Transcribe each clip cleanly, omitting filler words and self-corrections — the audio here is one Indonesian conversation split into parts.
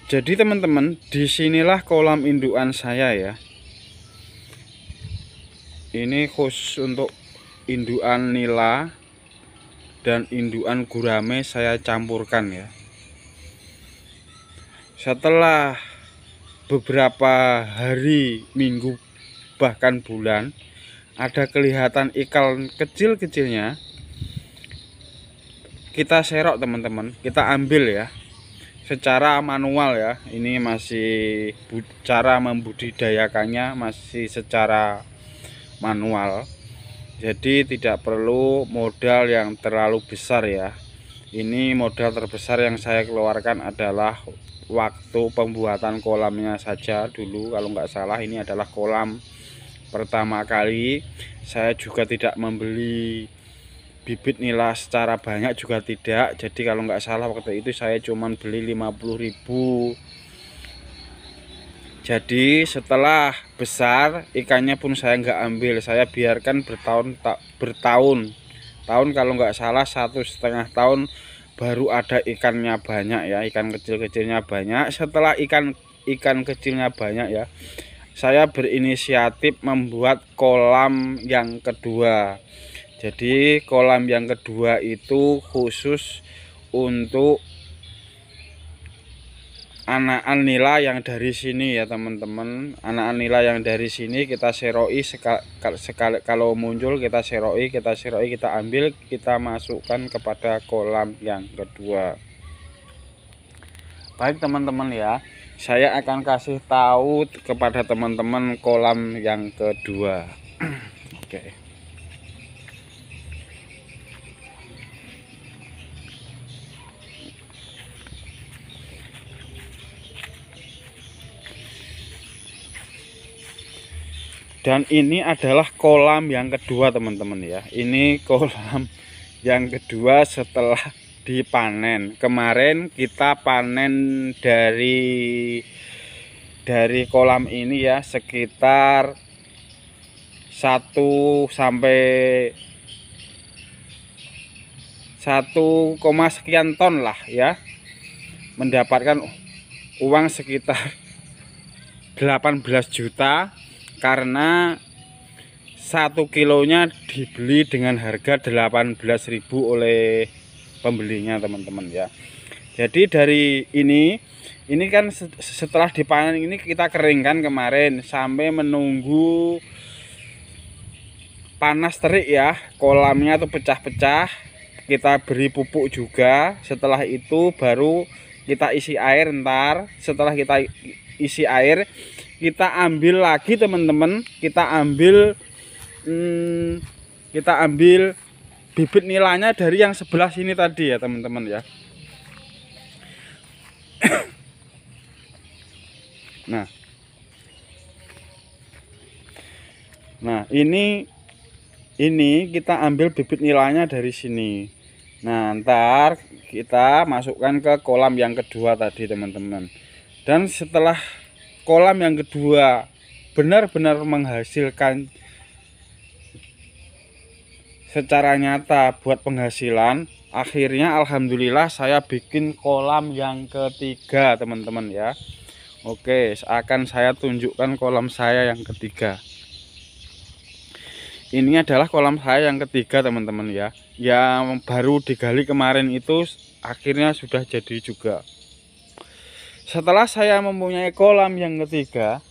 Jadi teman-teman, disinilah kolam indukan saya ya. Ini khusus untuk indukan nila dan indukan gurame saya campurkan ya. Setelah beberapa hari, minggu, bahkan bulan, ada kelihatan ikan kecil-kecilnya, kita serok teman-teman, kita ambil ya secara manual ya. Ini masih cara membudidayakannya masih secara manual, jadi tidak perlu modal yang terlalu besar ya. Ini modal terbesar yang saya keluarkan adalah waktu pembuatan kolamnya saja dulu. Kalau nggak salah ini adalah kolam pertama kali. Saya juga tidak membeli bibit nila secara banyak juga tidak. Jadi kalau nggak salah waktu itu saya cuman beli 50.000. Jadi setelah besar ikannya pun saya nggak ambil, saya biarkan bertahun kalau nggak salah 1,5 tahun baru ada ikannya banyak ya, ikan kecil-kecilnya banyak. Setelah ikan kecilnya banyak ya, saya berinisiatif membuat kolam yang kedua. Jadi kolam yang kedua itu khusus untuk anakan nila yang dari sini ya teman-teman. Anakan nila yang dari sini kita seroi sekali kalau muncul kita seroi, kita ambil, kita masukkan kepada kolam yang kedua. Baik teman-teman ya, saya akan kasih tahu kepada teman-teman kolam yang kedua. Oke. Dan ini adalah kolam yang kedua teman-teman ya. Ini kolam yang kedua setelah dipanen. Kemarin kita panen dari kolam ini ya sekitar 1 sampai 1, sekian ton lah ya. Mendapatkan uang sekitar 18 juta. Karena 1 kilonya dibeli dengan harga 18.000 oleh pembelinya teman-teman ya. Jadi dari ini kan setelah dipanen ini kita keringkan kemarin sampai menunggu panas terik ya, kolamnya tuh pecah-pecah, kita beri pupuk juga. Setelah itu baru kita isi air. Ntar setelah kita isi air, kita ambil lagi teman-teman, kita ambil bibit nilanya dari yang sebelah sini tadi ya teman-teman ya. Nah ini kita ambil bibit nilanya dari sini. Nah ntar kita masukkan ke kolam yang kedua tadi teman-teman. Dan setelah kolam yang kedua benar-benar menghasilkan secara nyata buat penghasilan, akhirnya alhamdulillah saya bikin kolam yang ketiga teman-teman ya. Oke, akan saya tunjukkan kolam saya yang ketiga. Ini adalah kolam saya yang ketiga teman-teman ya, yang baru digali kemarin itu akhirnya sudah jadi juga. Setelah saya mempunyai kolam yang ketiga,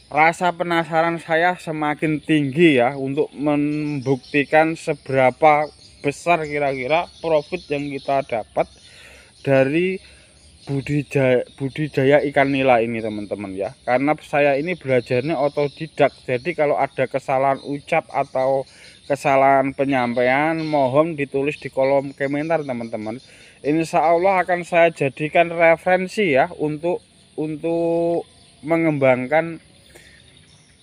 rasa penasaran saya semakin tinggi ya untuk membuktikan seberapa besar kira-kira profit yang kita dapat dari budidaya ikan nila ini teman-teman ya. Karena saya ini belajarnya otodidak, jadi kalau ada kesalahan ucap atau kesalahan penyampaian mohon ditulis di kolom komentar teman-teman. Insya Allah akan saya jadikan referensi ya untuk mengembangkan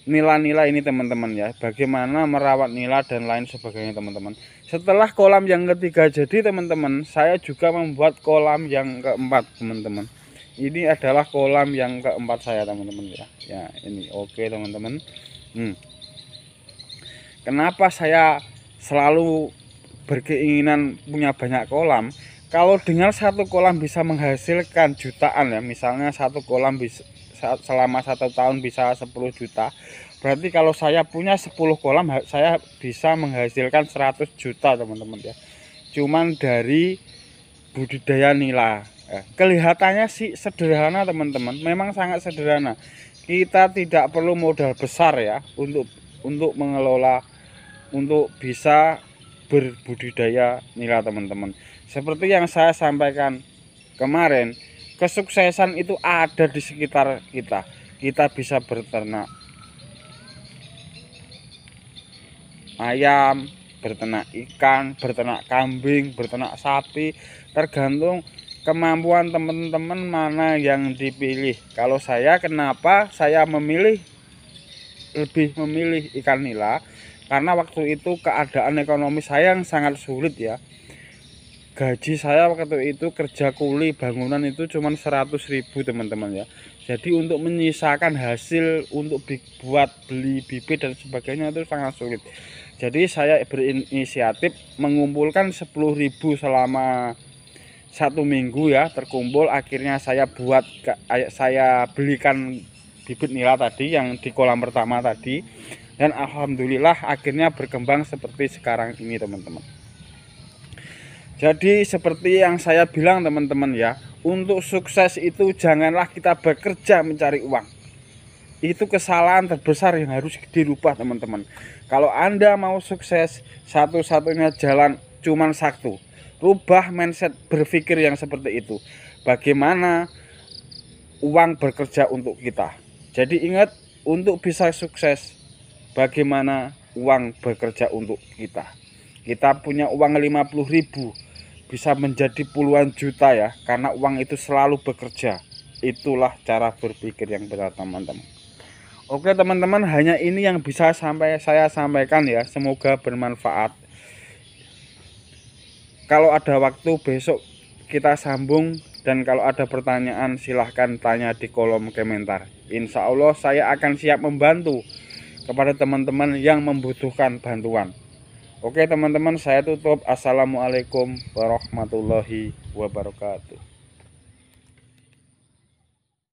nila-nila ini teman-teman ya, bagaimana merawat nila dan lain sebagainya teman-teman. Setelah kolam yang ketiga jadi teman-teman, saya juga membuat kolam yang keempat teman-teman. Ini adalah kolam yang keempat saya teman-teman ya. Ya ini oke teman-teman. Kenapa saya selalu berkeinginan punya banyak kolam? Kalau dengan satu kolam bisa menghasilkan jutaan ya, misalnya satu kolam bisa selama 1 tahun bisa 10 juta, berarti kalau saya punya 10 kolam saya bisa menghasilkan 100 juta teman-teman ya, cuman dari budidaya nila ya. Kelihatannya sih sederhana teman-teman, memang sangat sederhana. Kita tidak perlu modal besar ya untuk mengelola, untuk bisa berbudidaya nila teman-teman. Seperti yang saya sampaikan kemarin, kesuksesan itu ada di sekitar kita. Kita bisa berternak ayam, berternak ikan, berternak kambing, berternak sapi, tergantung kemampuan teman-teman mana yang dipilih. Kalau saya, kenapa saya lebih memilih ikan nila, karena waktu itu keadaan ekonomi saya yang sangat sulit ya. Gaji saya waktu itu kerja kuli bangunan itu cuma 100.000 teman-teman ya. Jadi untuk menyisakan hasil untuk buat beli bibit dan sebagainya itu sangat sulit. Jadi saya berinisiatif mengumpulkan 10.000 selama 1 minggu ya, terkumpul. Akhirnya saya belikan bibit nila tadi yang di kolam pertama tadi, dan alhamdulillah akhirnya berkembang seperti sekarang ini teman-teman. Jadi seperti yang saya bilang teman-teman ya, untuk sukses itu janganlah kita bekerja mencari uang. Itu kesalahan terbesar yang harus dirubah teman-teman. Kalau Anda mau sukses, satu-satunya jalan cuma satu. Rubah mindset berpikir yang seperti itu. Bagaimana uang bekerja untuk kita. Jadi ingat, untuk bisa sukses, bagaimana uang bekerja untuk kita. Kita punya uang 50.000 bisa menjadi puluhan juta ya, karena uang itu selalu bekerja. Itulah cara berpikir yang benar teman-teman. Oke teman-teman, hanya ini yang bisa saya sampaikan ya, semoga bermanfaat. Kalau ada waktu besok kita sambung, dan kalau ada pertanyaan silahkan tanya di kolom komentar. Insya Allah saya akan siap membantu kepada teman-teman yang membutuhkan bantuan. Oke teman-teman, saya tutup. Assalamualaikum warahmatullahi wabarakatuh.